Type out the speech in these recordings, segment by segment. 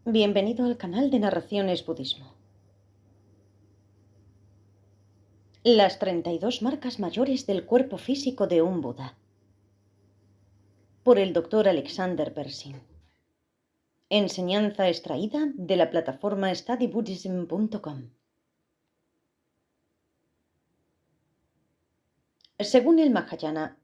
Bienvenido al canal de Narraciones Budismo. Las 32 marcas mayores del cuerpo físico de un Buda. Por el Dr. Alexander Berzin. Enseñanza extraída de la plataforma studybuddhism.com. Según el Mahayana,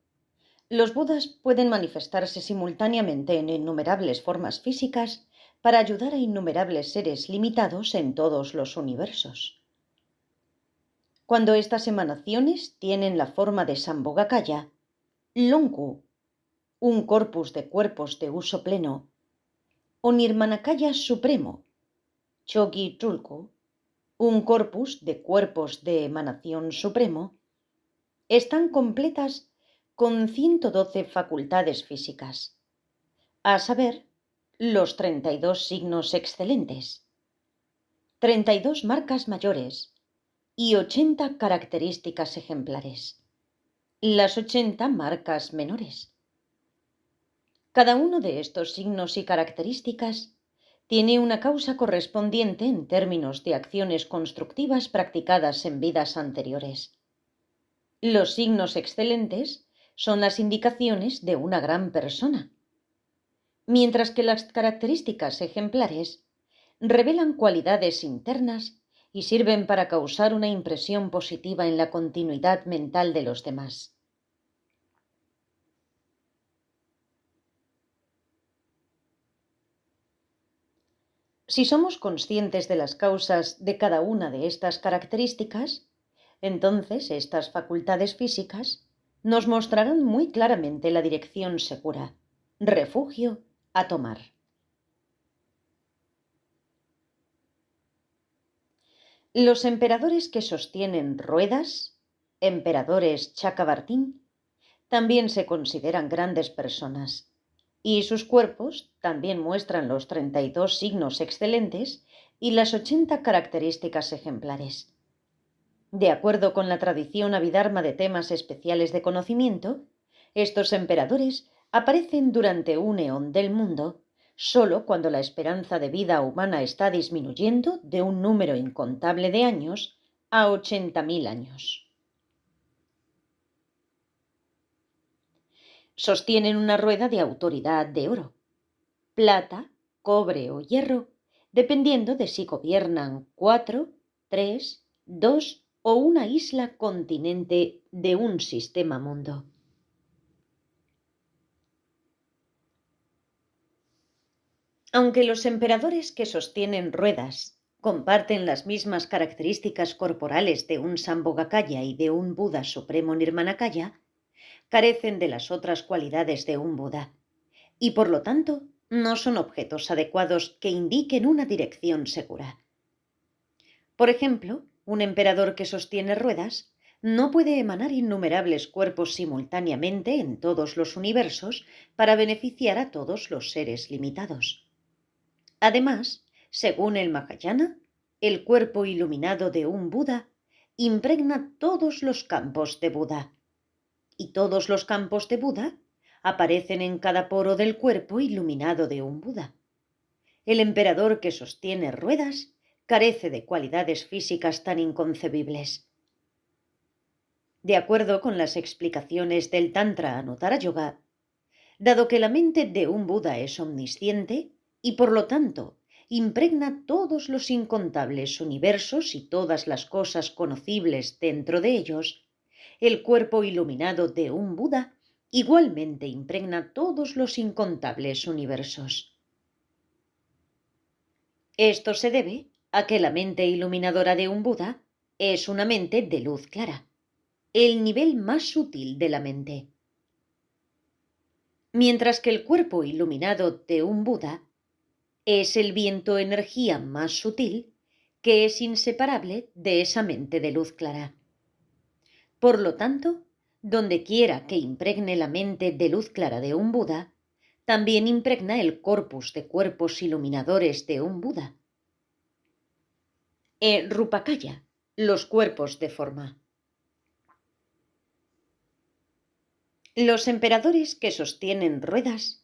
los Budas pueden manifestarse simultáneamente en innumerables formas físicas para ayudar a innumerables seres limitados en todos los universos. Cuando estas emanaciones tienen la forma de Sambhogakaya, Longu, un corpus de cuerpos de uso pleno, o Nirmanakaya supremo, Chogi Trulku, un corpus de cuerpos de emanación supremo, están completas con 112 facultades físicas, a saber, los 32 signos excelentes, 32 marcas mayores y 80 características ejemplares, las 80 marcas menores. Cada uno de estos signos y características tiene una causa correspondiente en términos de acciones constructivas practicadas en vidas anteriores. Los signos excelentes son las indicaciones de una gran persona, mientras que las características ejemplares revelan cualidades internas y sirven para causar una impresión positiva en la continuidad mental de los demás. Si somos conscientes de las causas de cada una de estas características, entonces estas facultades físicas nos mostrarán muy claramente la dirección segura, refugio a tomar. Los emperadores que sostienen ruedas, emperadores Chakravartin, también se consideran grandes personas, y sus cuerpos también muestran los 32 signos excelentes y las 80 características ejemplares. De acuerdo con la tradición abhidharma de temas especiales de conocimiento, estos emperadores aparecen durante un eón del mundo, solo cuando la esperanza de vida humana está disminuyendo de un número incontable de años a 80.000 años. Sostienen una rueda de autoridad de oro, plata, cobre o hierro, dependiendo de si gobiernan 4, 3, 2 o una isla continente de un sistema mundo. Aunque los emperadores que sostienen ruedas comparten las mismas características corporales de un Sambhogakaya y de un Buda Supremo Nirmanakaya, carecen de las otras cualidades de un Buda, y por lo tanto no son objetos adecuados que indiquen una dirección segura. Por ejemplo, un emperador que sostiene ruedas no puede emanar innumerables cuerpos simultáneamente en todos los universos para beneficiar a todos los seres limitados. Además, según el Mahayana, el cuerpo iluminado de un Buda impregna todos los campos de Buda, y todos los campos de Buda aparecen en cada poro del cuerpo iluminado de un Buda. El emperador que sostiene ruedas carece de cualidades físicas tan inconcebibles. De acuerdo con las explicaciones del Tantra Anuttara Yoga, dado que la mente de un Buda es omnisciente y por lo tanto impregna todos los incontables universos y todas las cosas conocibles dentro de ellos, el cuerpo iluminado de un Buda igualmente impregna todos los incontables universos. Esto se debe a que la mente iluminadora de un Buda es una mente de luz clara, el nivel más sutil de la mente. Mientras que el cuerpo iluminado de un Buda es el viento energía más sutil que es inseparable de esa mente de luz clara. Por lo tanto, donde quiera que impregne la mente de luz clara de un Buda, también impregna el corpus de cuerpos iluminadores de un Buda. Rupakaya, los cuerpos de forma. Los emperadores que sostienen ruedas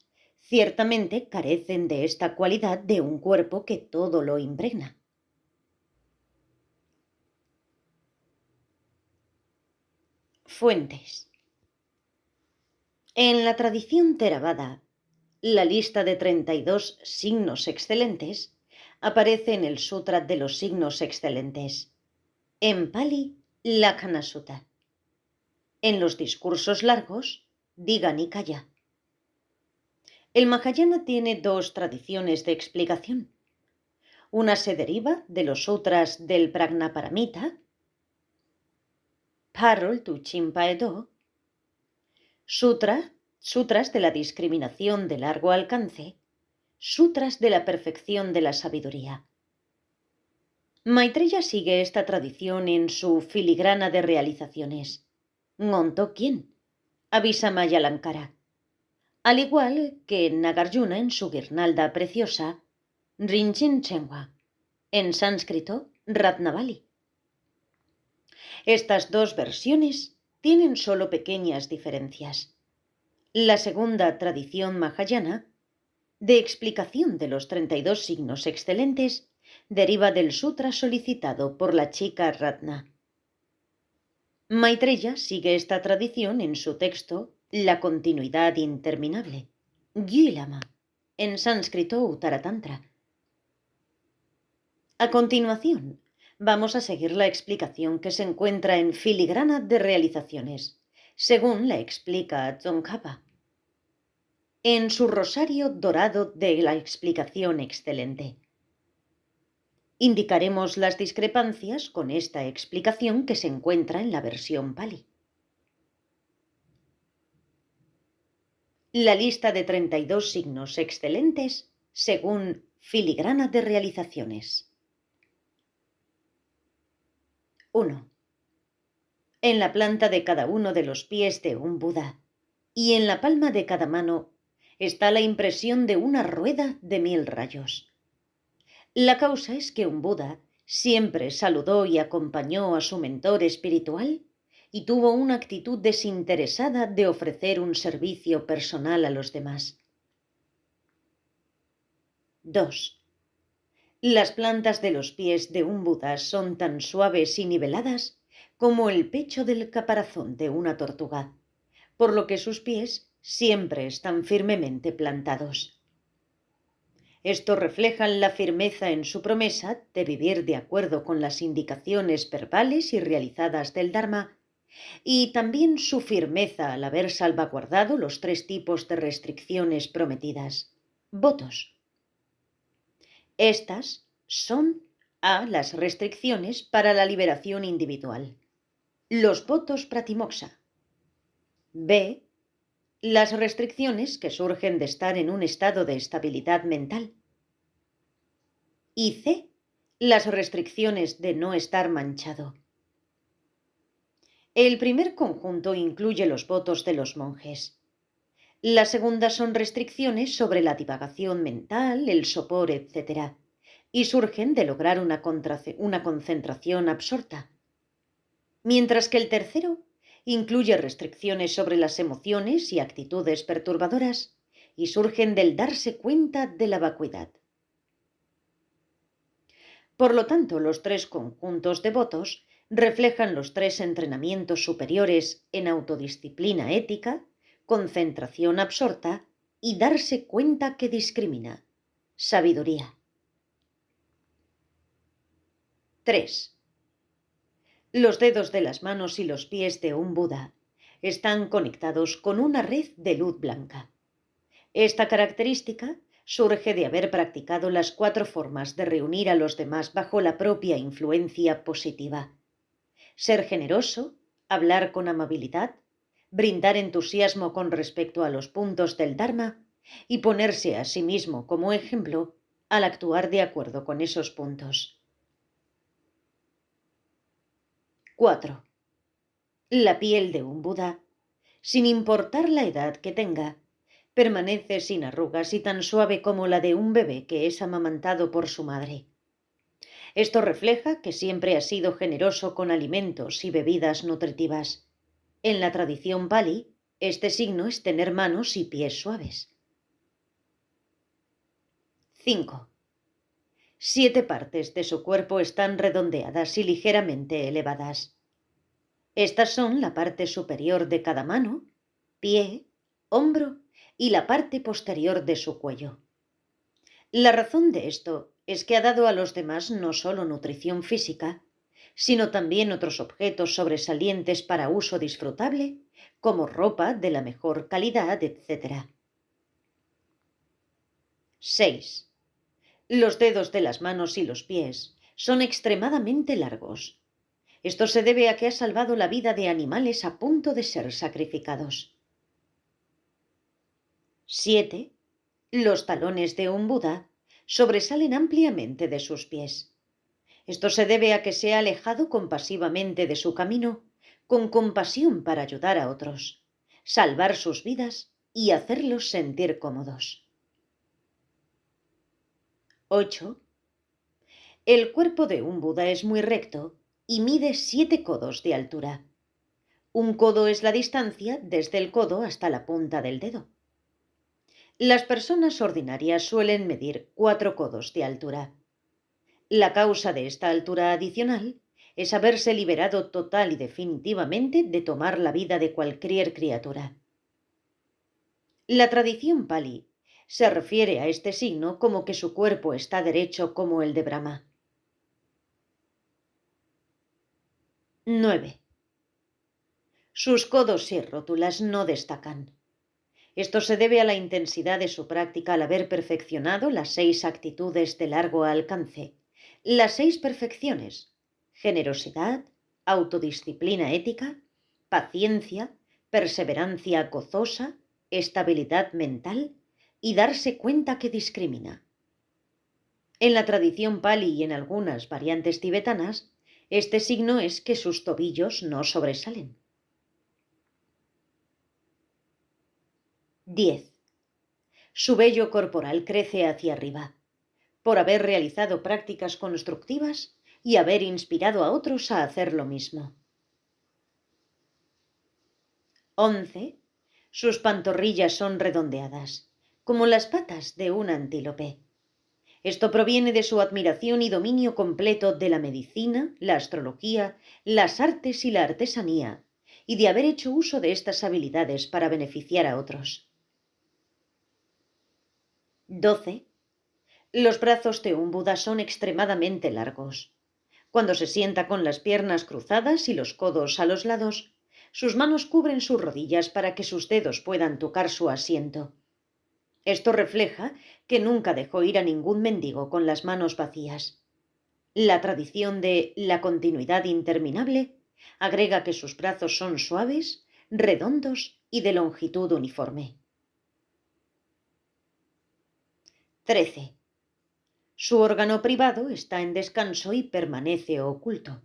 ciertamente carecen de esta cualidad de un cuerpo que todo lo impregna. Fuentes. En la tradición Theravada, la lista de 32 signos excelentes aparece en el Sutra de los Signos Excelentes, en Pali, Lakkhana Sutta. En los discursos largos, Digha Nikaya. El Mahayana tiene dos tradiciones de explicación. Una se deriva de los sutras del Prajnaparamita, Parol tu Chimpaedo, sutras de la discriminación de largo alcance, sutras de la perfección de la sabiduría. Maitreya sigue esta tradición en su filigrana de realizaciones, Ngonto Kien, Abhisamayalankara, al igual que Nagarjuna en su guirnalda preciosa, Rinchen Chenwa, en sánscrito Ratnavali. Estas dos versiones tienen solo pequeñas diferencias. La segunda tradición mahayana, de explicación de los 32 signos excelentes, deriva del sutra solicitado por la chica Ratna. Maitreya sigue esta tradición en su texto La continuidad interminable, Gyulama, en sánscrito Uttaratantra. A continuación, vamos a seguir la explicación que se encuentra en Filigrana de Realizaciones, según la explica Tsongkhapa, en su rosario dorado de la explicación excelente. Indicaremos las discrepancias con esta explicación que se encuentra en la versión Pali. La lista de 32 signos excelentes según Filigrana de Realizaciones. 1. En la planta de cada uno de los pies de un Buda y en la palma de cada mano está la impresión de una rueda de 1000 rayos. La causa es que un Buda siempre saludó y acompañó a su mentor espiritual y tuvo una actitud desinteresada de ofrecer un servicio personal a los demás. 2. Las plantas de los pies de un Buda son tan suaves y niveladas como el pecho del caparazón de una tortuga, por lo que sus pies siempre están firmemente plantados. Esto refleja la firmeza en su promesa de vivir de acuerdo con las indicaciones verbales y realizadas del Dharma, y también su firmeza al haber salvaguardado los 3 tipos de restricciones prometidas. Votos. Estas son A. Las restricciones para la liberación individual. Los votos pratimoksha. B. Las restricciones que surgen de estar en un estado de estabilidad mental. Y C. Las restricciones de no estar manchado. El primer conjunto incluye los votos de los monjes. La segunda son restricciones sobre la divagación mental, el sopor, etc., y surgen de lograr una concentración absorta. Mientras que el tercero incluye restricciones sobre las emociones y actitudes perturbadoras y surgen del darse cuenta de la vacuidad. Por lo tanto, los 3 conjuntos de votos reflejan los 3 entrenamientos superiores en autodisciplina ética, concentración absorta y darse cuenta que discrimina, sabiduría. 3. Los dedos de las manos y los pies de un Buda están conectados con una red de luz blanca. Esta característica surge de haber practicado las 4 formas de reunir a los demás bajo la propia influencia positiva. Ser generoso, hablar con amabilidad, brindar entusiasmo con respecto a los puntos del Dharma y ponerse a sí mismo como ejemplo al actuar de acuerdo con esos puntos. 4. La piel de un Buda, sin importar la edad que tenga, permanece sin arrugas y tan suave como la de un bebé que es amamantado por su madre. Esto refleja que siempre ha sido generoso con alimentos y bebidas nutritivas. En la tradición Pali, este signo es tener manos y pies suaves. 5. 7 partes de su cuerpo están redondeadas y ligeramente elevadas. Estas son la parte superior de cada mano, pie, hombro y la parte posterior de su cuello. La razón de esto es que ha dado a los demás no solo nutrición física, sino también otros objetos sobresalientes para uso disfrutable, como ropa de la mejor calidad, etc. 6. Los dedos de las manos y los pies son extremadamente largos. Esto se debe a que ha salvado la vida de animales a punto de ser sacrificados. 7. Los talones de un Buda sobresalen ampliamente de sus pies. Esto se debe a que se ha alejado compasivamente de su camino, con compasión para ayudar a otros, salvar sus vidas y hacerlos sentir cómodos. 8. El cuerpo de un Buda es muy recto y mide 7 codos de altura. Un codo es la distancia desde el codo hasta la punta del dedo. Las personas ordinarias suelen medir 4 codos de altura. La causa de esta altura adicional es haberse liberado total y definitivamente de tomar la vida de cualquier criatura. La tradición Pali se refiere a este signo como que su cuerpo está derecho como el de Brahma. 9. Sus codos y rótulas no destacan. Esto se debe a la intensidad de su práctica al haber perfeccionado las 6 actitudes de largo alcance, las 6 perfecciones: generosidad, autodisciplina ética, paciencia, perseverancia gozosa, estabilidad mental y darse cuenta que discrimina. En la tradición Pali y en algunas variantes tibetanas, este signo es que sus tobillos no sobresalen. 10. Su vello corporal crece hacia arriba, por haber realizado prácticas constructivas y haber inspirado a otros a hacer lo mismo. 11. Sus pantorrillas son redondeadas, como las patas de un antílope. Esto proviene de su admiración y dominio completo de la medicina, la astrología, las artes y la artesanía, y de haber hecho uso de estas habilidades para beneficiar a otros. 12. Los brazos de un Buda son extremadamente largos. Cuando se sienta con las piernas cruzadas y los codos a los lados, sus manos cubren sus rodillas para que sus dedos puedan tocar su asiento. Esto refleja que nunca dejó ir a ningún mendigo con las manos vacías. La tradición de la continuidad interminable agrega que sus brazos son suaves, redondos y de longitud uniforme. 13. Su órgano privado está en descanso y permanece oculto.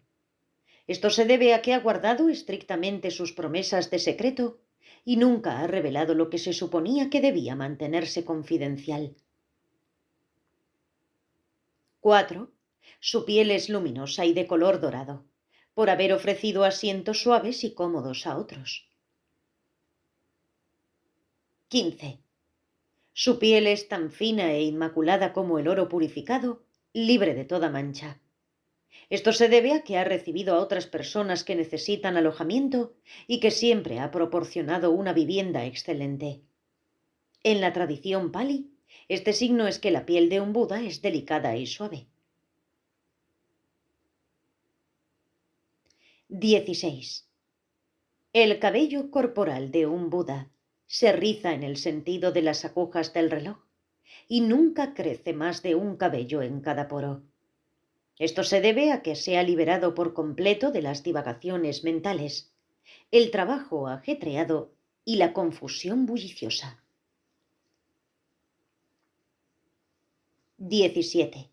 Esto se debe a que ha guardado estrictamente sus promesas de secreto y nunca ha revelado lo que se suponía que debía mantenerse confidencial. 4. Su piel es luminosa y de color dorado, por haber ofrecido asientos suaves y cómodos a otros. 15. Su piel es tan fina e inmaculada como el oro purificado, libre de toda mancha. Esto se debe a que ha recibido a otras personas que necesitan alojamiento y que siempre ha proporcionado una vivienda excelente. En la tradición Pali, este signo es que la piel de un Buda es delicada y suave. 16. El cabello corporal de un Buda se riza en el sentido de las agujas del reloj y nunca crece más de un cabello en cada poro. Esto se debe a que se ha liberado por completo de las divagaciones mentales, el trabajo ajetreado y la confusión bulliciosa. 17.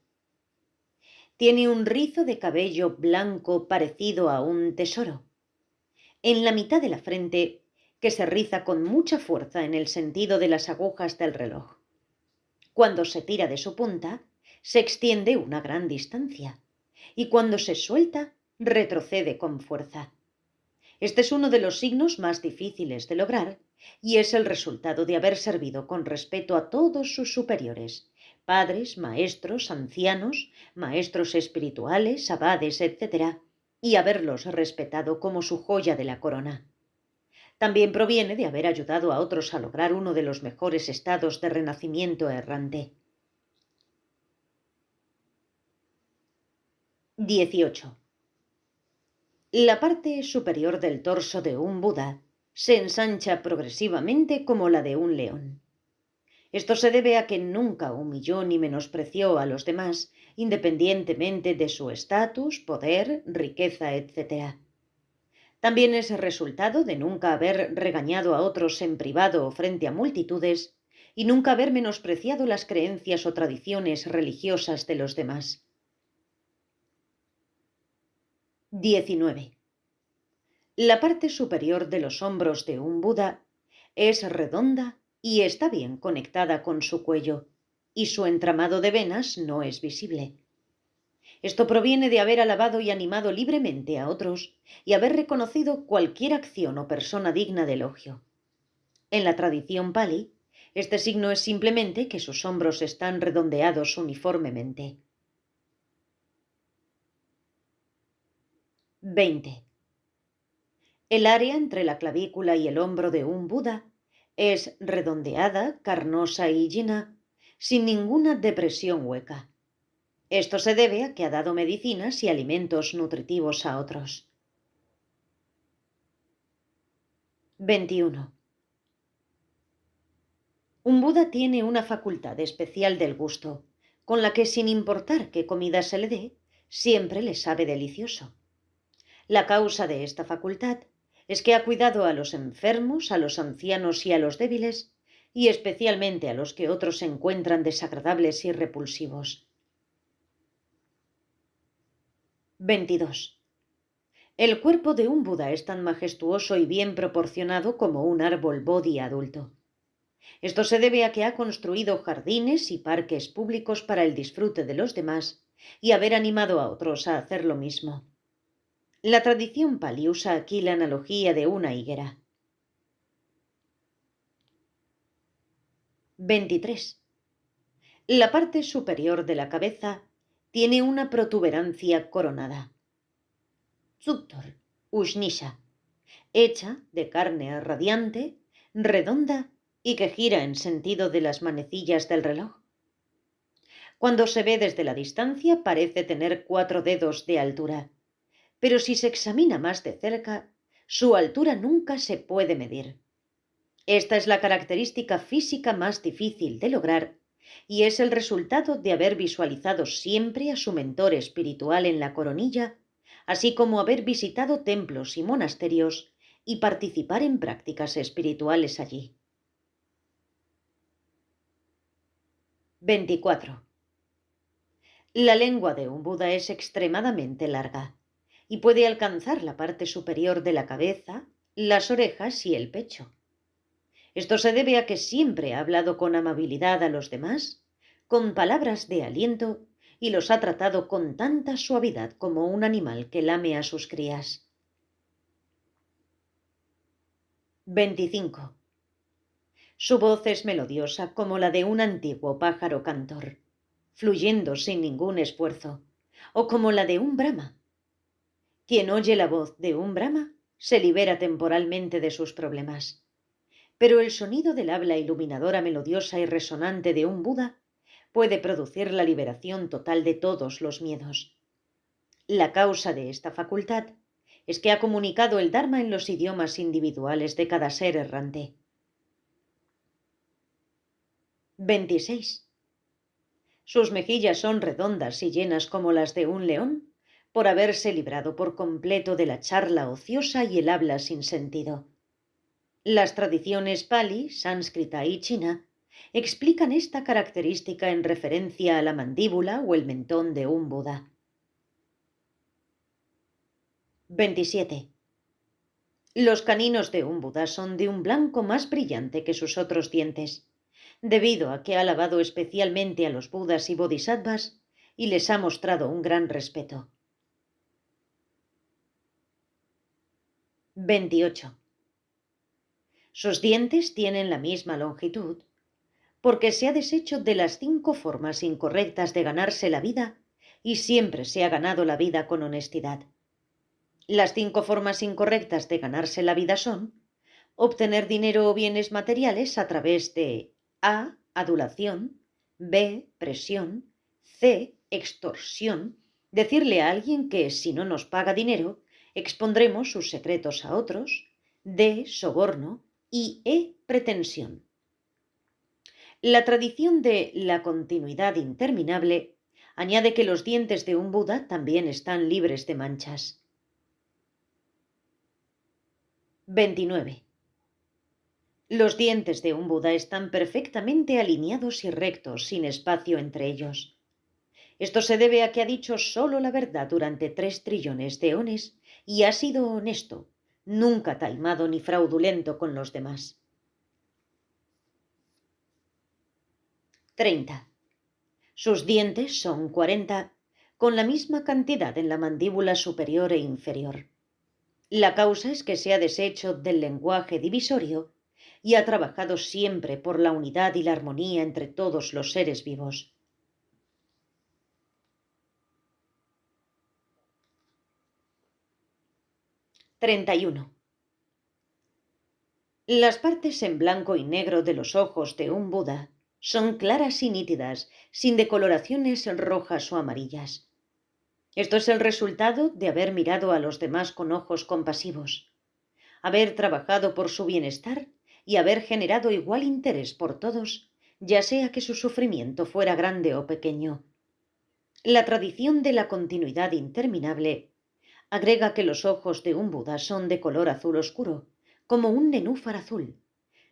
Tiene un rizo de cabello blanco parecido a un tesoro, en la mitad de la frente, que se riza con mucha fuerza en el sentido de las agujas del reloj. Cuando se tira de su punta, se extiende una gran distancia, y cuando se suelta, retrocede con fuerza. Este es uno de los signos más difíciles de lograr, y es el resultado de haber servido con respeto a todos sus superiores, padres, maestros, ancianos, maestros espirituales, abades, etc., y haberlos respetado como su joya de la corona. También proviene de haber ayudado a otros a lograr uno de los mejores estados de renacimiento errante. 18. La parte superior del torso de un Buda se ensancha progresivamente como la de un león. Esto se debe a que nunca humilló ni menospreció a los demás, independientemente de su estatus, poder, riqueza, etc. También es resultado de nunca haber regañado a otros en privado o frente a multitudes y nunca haber menospreciado las creencias o tradiciones religiosas de los demás. 19. La parte superior de los hombros de un Buda es redonda y está bien conectada con su cuello, y su entramado de venas no es visible. Esto proviene de haber alabado y animado libremente a otros y haber reconocido cualquier acción o persona digna de elogio. En la tradición Pali, este signo es simplemente que sus hombros están redondeados uniformemente. 20. El área entre la clavícula y el hombro de un Buda es redondeada, carnosa y llena, sin ninguna depresión hueca. Esto se debe a que ha dado medicinas y alimentos nutritivos a otros. 21. Un Buda tiene una facultad especial del gusto, con la que sin importar qué comida se le dé, siempre le sabe delicioso. La causa de esta facultad es que ha cuidado a los enfermos, a los ancianos y a los débiles, y especialmente a los que otros encuentran desagradables y repulsivos. 22. El cuerpo de un Buda es tan majestuoso y bien proporcionado como un árbol bodhi adulto. Esto se debe a que ha construido jardines y parques públicos para el disfrute de los demás y haber animado a otros a hacer lo mismo. La tradición Pali usa aquí la analogía de una higuera. 23. La parte superior de la cabeza tiene una protuberancia coronada. Tsuktor, Ushnisha, hecha de carne radiante, redonda y que gira en sentido de las manecillas del reloj. Cuando se ve desde la distancia parece tener 4 dedos de altura, pero si se examina más de cerca, su altura nunca se puede medir. Esta es la característica física más difícil de lograr y es el resultado de haber visualizado siempre a su mentor espiritual en la coronilla, así como haber visitado templos y monasterios y participar en prácticas espirituales allí. 24. La lengua de un Buda es extremadamente larga y puede alcanzar la parte superior de la cabeza, las orejas y el pecho. Esto se debe a que siempre ha hablado con amabilidad a los demás, con palabras de aliento, y los ha tratado con tanta suavidad como un animal que lame a sus crías. 25. Su voz es melodiosa como la de un antiguo pájaro cantor, fluyendo sin ningún esfuerzo, o como la de un brahma. Quien oye la voz de un brahma se libera temporalmente de sus problemas. Pero el sonido del habla iluminadora, melodiosa y resonante de un Buda puede producir la liberación total de todos los miedos. La causa de esta facultad es que ha comunicado el Dharma en los idiomas individuales de cada ser errante. 26. Sus mejillas son redondas y llenas como las de un león, por haberse librado por completo de la charla ociosa y el habla sin sentido. Las tradiciones Pali, sánscrita y china explican esta característica en referencia a la mandíbula o el mentón de un Buda. 27. Los caninos de un Buda son de un blanco más brillante que sus otros dientes, debido a que ha alabado especialmente a los Budas y Bodhisattvas y les ha mostrado un gran respeto. 28. Sus dientes tienen la misma longitud, porque se ha deshecho de las 5 formas incorrectas de ganarse la vida y siempre se ha ganado la vida con honestidad. Las 5 formas incorrectas de ganarse la vida son: obtener dinero o bienes materiales a través de A. Adulación, B. Presión, C. Extorsión, decirle a alguien que si no nos paga dinero, expondremos sus secretos a otros, D. Soborno y E. Pretensión. La tradición de la continuidad interminable añade que los dientes de un Buda también están libres de manchas. 29. Los dientes de un Buda están perfectamente alineados y rectos, sin espacio entre ellos. Esto se debe a que ha dicho solo la verdad durante 3 trillones de eones y ha sido honesto, nunca taimado ni fraudulento con los demás. 30. Sus dientes son 40, con la misma cantidad en la mandíbula superior e inferior. La causa es que se ha deshecho del lenguaje divisorio y ha trabajado siempre por la unidad y la armonía entre todos los seres vivos. 31. Las partes en blanco y negro de los ojos de un Buda son claras y nítidas, sin decoloraciones rojas o amarillas. Esto es el resultado de haber mirado a los demás con ojos compasivos, haber trabajado por su bienestar y haber generado igual interés por todos, ya sea que su sufrimiento fuera grande o pequeño. La tradición de la continuidad interminable agrega que los ojos de un Buda son de color azul oscuro, como un nenúfar azul,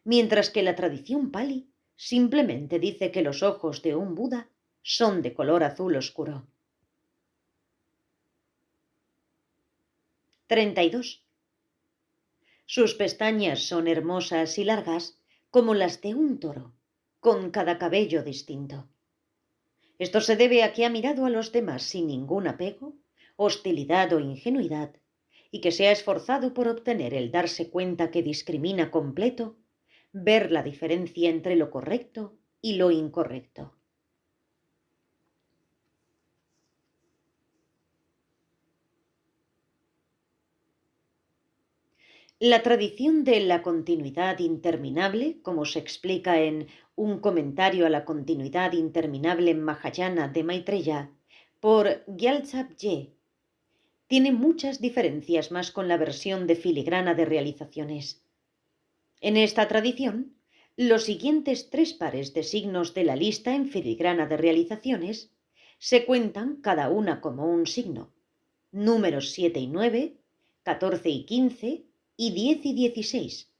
mientras que la tradición Pali simplemente dice que los ojos de un Buda son de color azul oscuro. 32. Sus pestañas son hermosas y largas como las de un toro, con cada cabello distinto. Esto se debe a que ha mirado a los demás sin ningún apego, hostilidad o ingenuidad, y que se ha esforzado por obtener el darse cuenta que discrimina completo, ver la diferencia entre lo correcto y lo incorrecto. La tradición de la continuidad interminable, como se explica en Un comentario a la continuidad interminable Mahayana de Maitreya, por Gyaltsab Ye, tiene muchas diferencias más con la versión de filigrana de realizaciones. En esta tradición, los siguientes 3 pares de signos de la lista en filigrana de realizaciones se cuentan cada una como un signo: números 7 y 9, 14 y 15 y 10 y 16,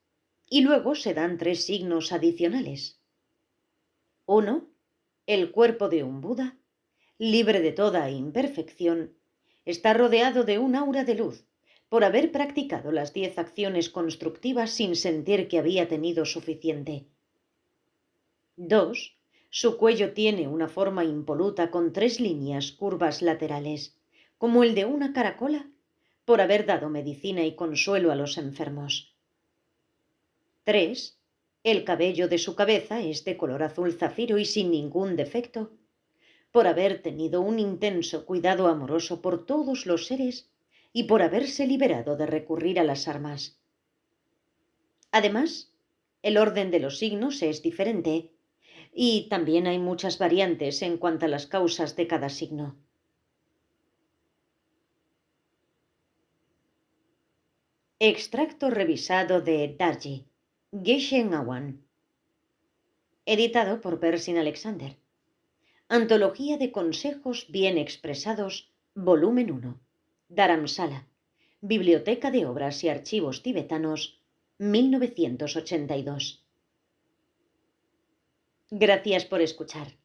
y luego se dan 3 signos adicionales. 1. El cuerpo de un Buda, libre de toda imperfección, está rodeado de un aura de luz, por haber practicado las 10 acciones constructivas sin sentir que había tenido suficiente. 2. Su cuello tiene una forma impoluta con 3 líneas curvas laterales, como el de una caracola, por haber dado medicina y consuelo a los enfermos. 3. El cabello de su cabeza es de color azul zafiro y sin ningún defecto, por haber tenido un intenso cuidado amoroso por todos los seres y por haberse liberado de recurrir a las armas. Además, el orden de los signos es diferente y también hay muchas variantes en cuanto a las causas de cada signo. Extracto revisado de Darji, Geshe Ngawan, editado por Pershing Alexander. Antología de consejos bien expresados, volumen 1. Dharamsala, Biblioteca de Obras y Archivos Tibetanos, 1982. Gracias por escuchar.